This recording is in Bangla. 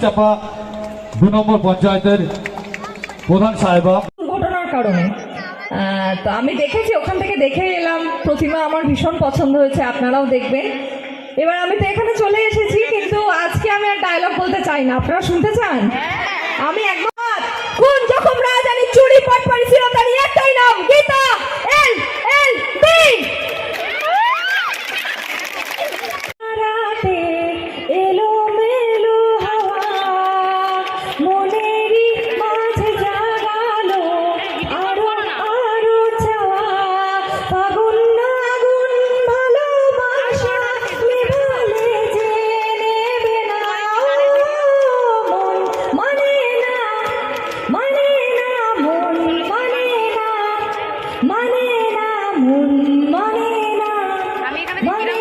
চাপা 2 নম্বর পঞ্চায়েতের প্রধান সাহেবা ঘটনার কারণে তো আমি দেখেছি, ওখান থেকে দেখে এলাম। প্রতিমা আমার ভীষণ পছন্দ হয়েছে, আপনারাও দেখবেন। এবার আমি তো এখানে চলে এসেছি, কিন্তু আজকে আমি আর ডায়লগ বলতে চাই না। আপনারা শুনতে চান? আমি একবার কোন যখন রাজানি চুরি পাটপাড়ি ছিল তার একটাই নাম গীতা এল এল বি। রাতে এলো মেলো হাওয়া মনেরই মাঝে জাগালো আরো আরো চাওয়া ফাগুন আগুন ভালোবাসা নিভালে যে নেবে না মন মানে না মানে না মন মানে না মানে না মন মানে না মানে